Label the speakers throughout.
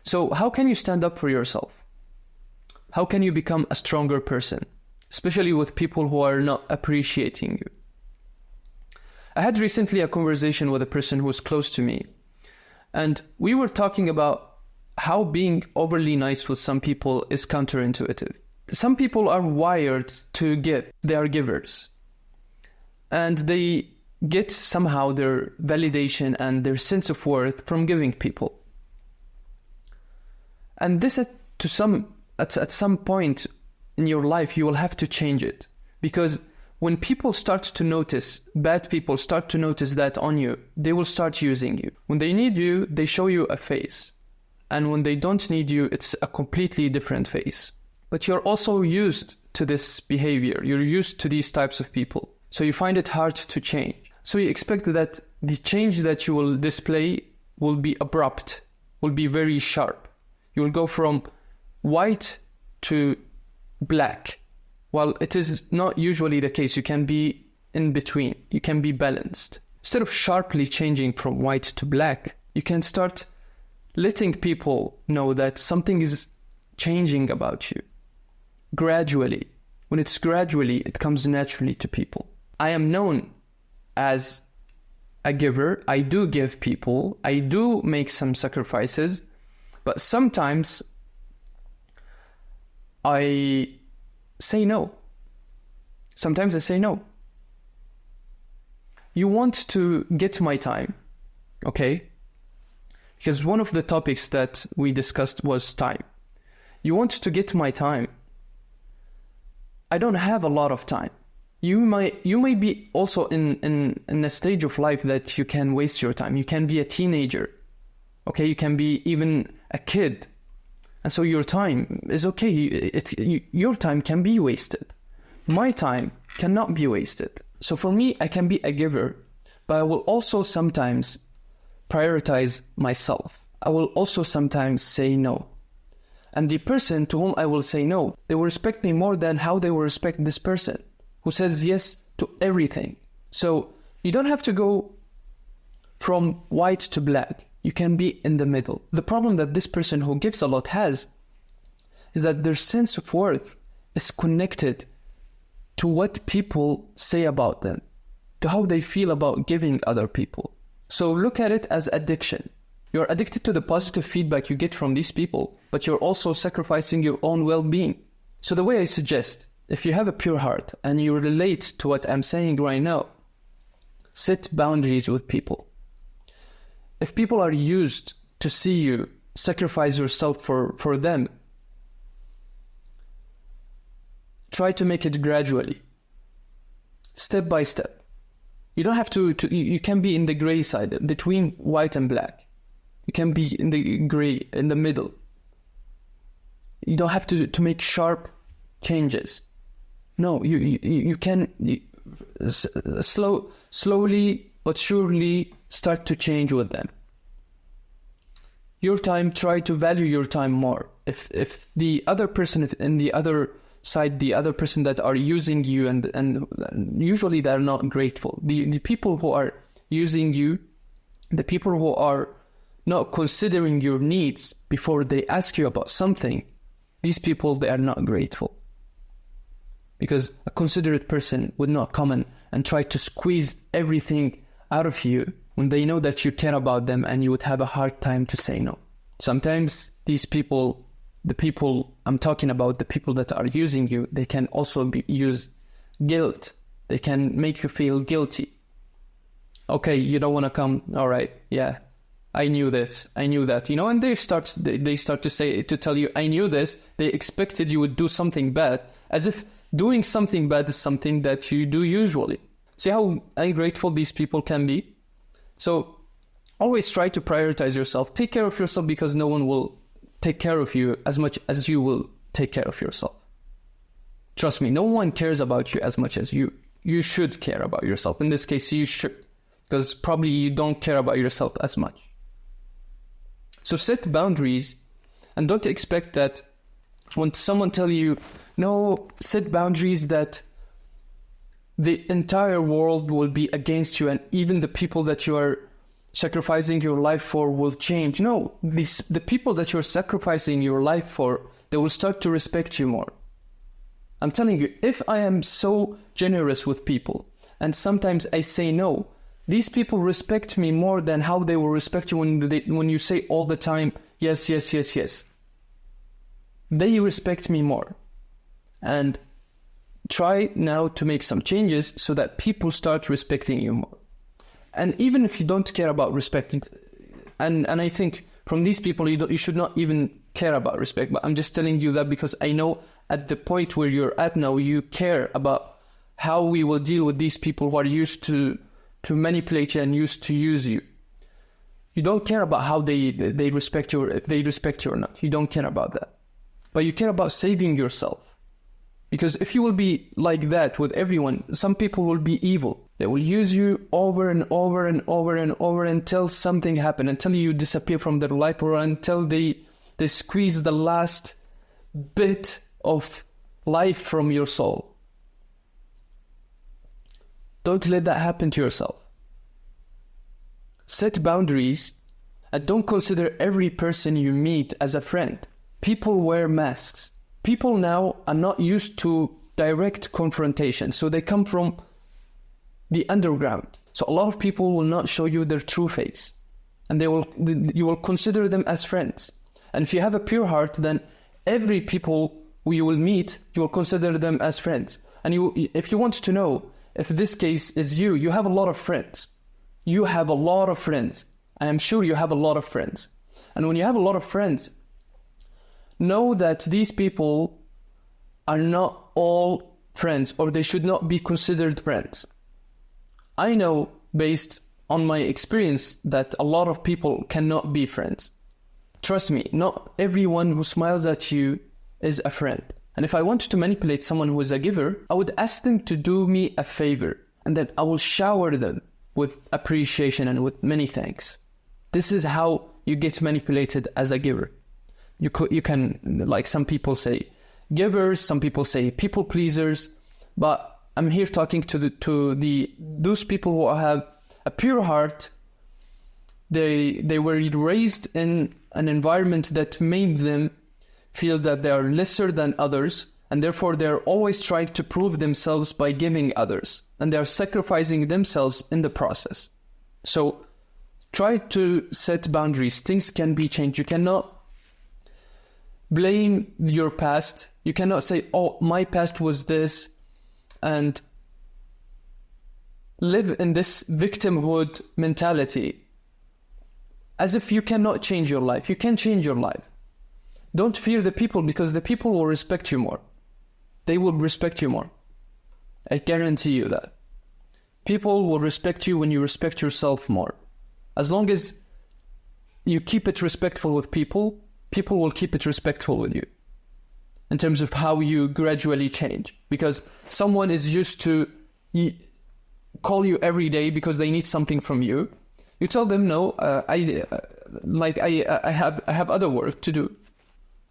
Speaker 1: So how can you stand up for yourself? How can you become a stronger person, especially with people who are not appreciating you? I had recently a conversation with a person who was close to me, and we were talking about how being overly nice with some people is counterintuitive. Some people are wired to give. They are givers. And they get somehow their validation and their sense of worth from giving people. And this at some point in your life, you will have to change it. Because when people start to notice, bad people start to notice that on you, they will start using you. When they need you, they show you a face. And when they don't need you, it's a completely different face. But you're also used to this behavior. You're used to these types of people. So you find it hard to change. So you expect that the change that you will display will be abrupt, will be very sharp. You will go from white to black. While it is not usually the case, you can be in between. You can be balanced. Instead of sharply changing from white to black, you can start letting people know that something is changing about you. Gradually. When it's gradually, it comes naturally to people. I am known as a giver. I do give people. I do make some sacrifices. But sometimes I say no. Sometimes I say no. You want to get my time, okay? Because one of the topics that we discussed was time. You want to get my time. I don't have a lot of time. You may be also in a stage of life that you can waste your time. You can be a teenager, okay? You can be even a kid. And so your time is okay. Your time can be wasted. My time cannot be wasted. So for me, I can be a giver, but I will also sometimes prioritize myself. I will also sometimes say no. And the person to whom I will say no, they will respect me more than how they will respect this person who says yes to everything. So you don't have to go from white to black. You can be in the middle. The problem that this person who gives a lot has is that their sense of worth is connected to what people say about them, to how they feel about giving other people. So look at it as addiction. You're addicted to the positive feedback you get from these people, but you're also sacrificing your own well-being. So the way I suggest, if you have a pure heart and you relate to what I'm saying right now, set boundaries with people. If people are used to see you sacrifice yourself for them, try to make it gradually, step by step. You don't have to you can be in the gray side, between white and black. You can be in the gray, in the middle. You don't have to make sharp changes. No, you can slowly but surely start to change with them. Your time, try to value your time more. If the other person, if in the other side, the other person that are using you and usually they're not grateful. The people who are using you, the people who are not considering your needs before they ask you about something, these people, they are not grateful. Because a considerate person would not come and try to squeeze everything out of you when they know that you care about them and you would have a hard time to say no. Sometimes these people, the people I'm talking about, the people that are using you, they can also use guilt. They can make you feel guilty. Okay, you don't want to come. All right, yeah, I knew this, I knew that, and they start to tell you, I knew this. They expected you would do something bad, as if doing something bad is something that you do usually. See how ungrateful these people can be? So always try to prioritize yourself. Take care of yourself, because no one will take care of you as much as you will take care of yourself. Trust me, no one cares about you as much as you. You should care about yourself. In this case, you should, because probably you don't care about yourself as much. So set boundaries, and don't expect that when someone tell you, no, set boundaries, that the entire world will be against you, and even the people that you are sacrificing your life for will change. No, the people that you're sacrificing your life for, they will start to respect you more. I'm telling you, if I am so generous with people and sometimes I say no, these people respect me more than how they will respect you when you say all the time, yes, yes, yes, yes. They respect me more. And try now to make some changes so that people start respecting you more. And even if you don't care about respecting, and I think from these people, you should not even care about respect, but I'm just telling you that because I know at the point where you're at now, you care about how we will deal with these people who are used to manipulate you and used to use you. You don't care about how they respect you, or if they respect you or not. You don't care about that. But you care about saving yourself. Because if you will be like that with everyone, some people will be evil. They will use you over and over and over and over until something happens, until you disappear from their life, or until they squeeze the last bit of life from your soul. Don't let that happen to yourself. Set boundaries and don't consider every person you meet as a friend. People wear masks. People now are not used to direct confrontation, so they come from the underground. So a lot of people will not show you their true face, and you will consider them as friends. And if you have a pure heart, then every people who you will meet, you will consider them as friends. And if you want to know if this case is you have a lot of friends. You have a lot of friends. I am sure you have a lot of friends. And when you have a lot of friends, know that these people are not all friends, or they should not be considered friends. I know, based on my experience, that a lot of people cannot be friends. Trust me, not everyone who smiles at you is a friend. And if I want to manipulate someone who is a giver, I would ask them to do me a favor, and then I will shower them with appreciation and with many thanks. This is how you get manipulated as a giver. You can, like some people say, givers, some people say people pleasers, but I'm here talking to those people who have a pure heart. They were raised in an environment that made them feel that they are lesser than others, and therefore they're always trying to prove themselves by giving others, and they're sacrificing themselves in the process. So try to set boundaries. Things can be changed. You cannot blame your past. You cannot say, oh, my past was this, and live in this victimhood mentality as if you cannot change your life. You can change your life. Don't fear the people, because the people will respect you more. They will respect you more. I guarantee you that. People will respect you when you respect yourself more. As long as you keep it respectful with people, people will keep it respectful with you in terms of how you gradually change. Because someone is used to call you every day because they need something from you. You tell them, no, I have other work to do.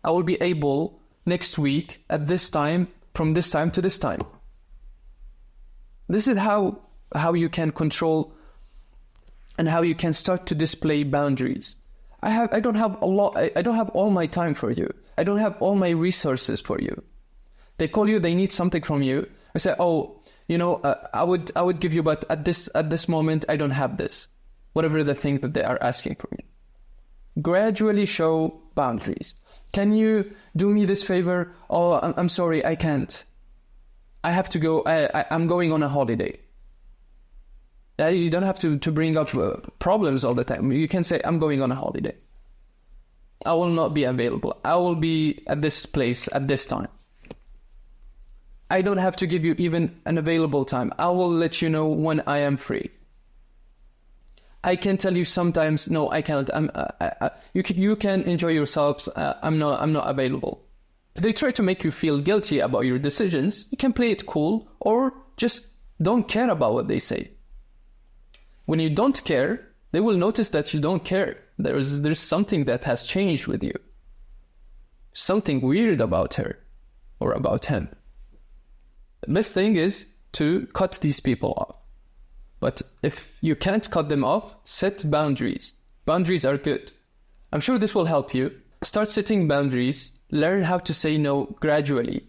Speaker 1: I will be able next week at this time, from this time to this time. This is how you can control and how you can start to display boundaries. I don't have all my time for you. I don't have all my resources for you. They call you, they need something from you. I say, oh, I would give you, but at this moment I don't have this. Whatever the thing that they are asking from you. Gradually show boundaries. Can you do me this favor? Oh, I'm sorry, I can't. I have to go. I'm going on a holiday. You don't have to bring up problems all the time. You can say, I'm going on a holiday. I will not be available. I will be at this place at this time. I don't have to give you even an available time. I will let you know when I am free. I can tell you sometimes, no, I can't. You can enjoy yourselves. I'm not available. If they try to make you feel guilty about your decisions, you can play it cool, or just don't care about what they say. When you don't care, they will notice that you don't care. There's something that has changed with you. Something weird about her or about him. The best thing is to cut these people off. But if you can't cut them off, set boundaries. Boundaries are good. I'm sure this will help you. Start setting boundaries. Learn how to say no gradually.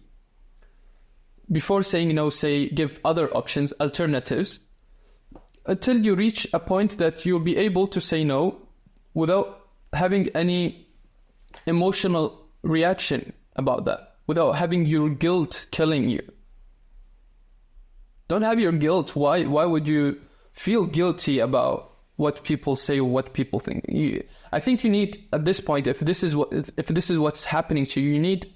Speaker 1: Before saying no, give other options, alternatives, until you reach a point that you'll be able to say no without having any emotional reaction about that, without having your guilt killing you. Don't have your guilt. Why would you feel guilty about what people say or what people think? I think you need, at this point, if this is what's happening to you, you need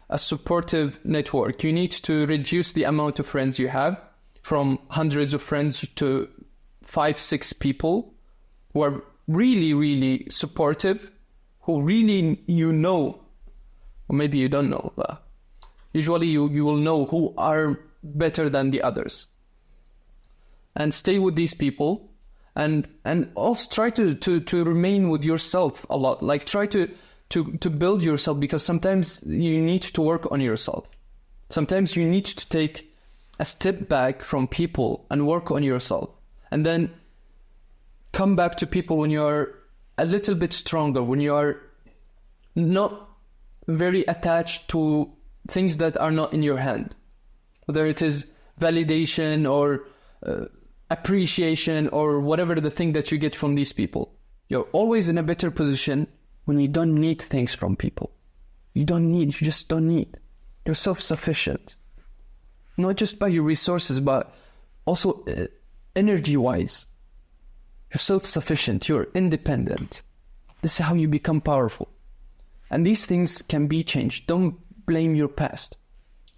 Speaker 1: a supportive network. You need to reduce the amount of friends you have from hundreds of friends to 5-6 people who are really, really supportive, who really or maybe you don't know, but usually you will know who are better than the others. And stay with these people, and also try to remain with yourself a lot. Like try to build yourself, because sometimes you need to work on yourself. Sometimes you need to take a step back from people and work on yourself, and then come back to people when you're a little bit stronger, when you are not very attached to things that are not in your hand, whether it is validation or appreciation or whatever the thing that you get from these people. You're always in a better position when you don't need things from people. You just don't need. You're self-sufficient. Not just by your resources, but also energy-wise. You're self-sufficient. You're independent. This is how you become powerful. And these things can be changed. Don't blame your past.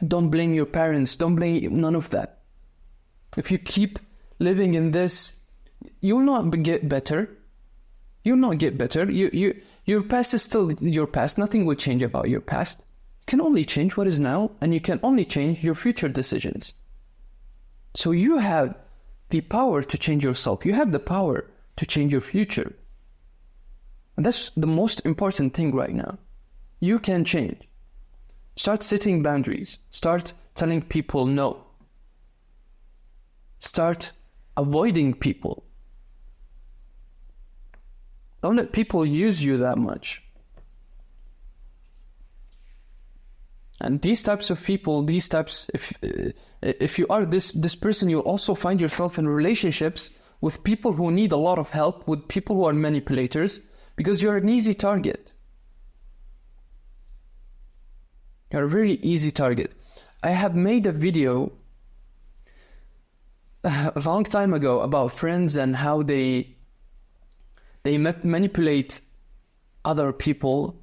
Speaker 1: Don't blame your parents. Don't blame none of that. If you keep living in this, you will not get better. You'll not get better. Your past is still your past. Nothing will change about your past. You can only change what is now, and you can only change your future decisions. So you have the power to change yourself. You have the power to change your future. And that's the most important thing right now. You can change. Start setting boundaries. Start telling people no. Start avoiding people. Don't let people use you that much. And these types of people, if you are this person, you'll also find yourself in relationships with people who need a lot of help, with people who are manipulators, because you're an easy target. You're a very easy target. I have made a video a long time ago about friends and how they manipulate other people.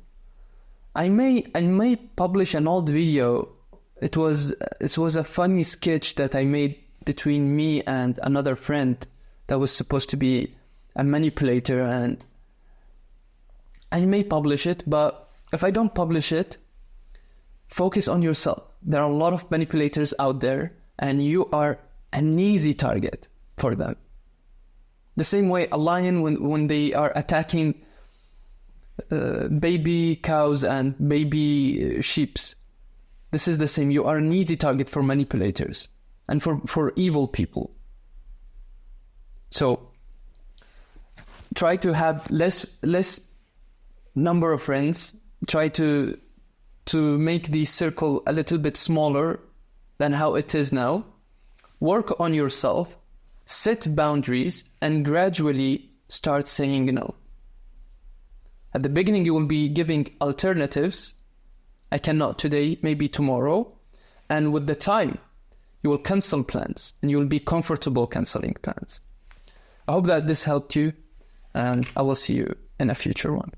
Speaker 1: I may publish an old video. It was a funny sketch that I made between me and another friend that was supposed to be a manipulator, and I may publish it, but if I don't publish it, focus on yourself. There are a lot of manipulators out there, and you are an easy target for them. The same way a lion, when they are attacking baby cows and baby sheeps, this is the same. You are an easy target for manipulators and for evil people. So try to have less number of friends. Try to make the circle a little bit smaller than how it is now. Work on yourself, set boundaries, and gradually start saying no. At the beginning, you will be giving alternatives. I cannot today, maybe tomorrow. And with the time, you will cancel plans, and you will be comfortable canceling plans. I hope that this helped you, and I will see you in a future one.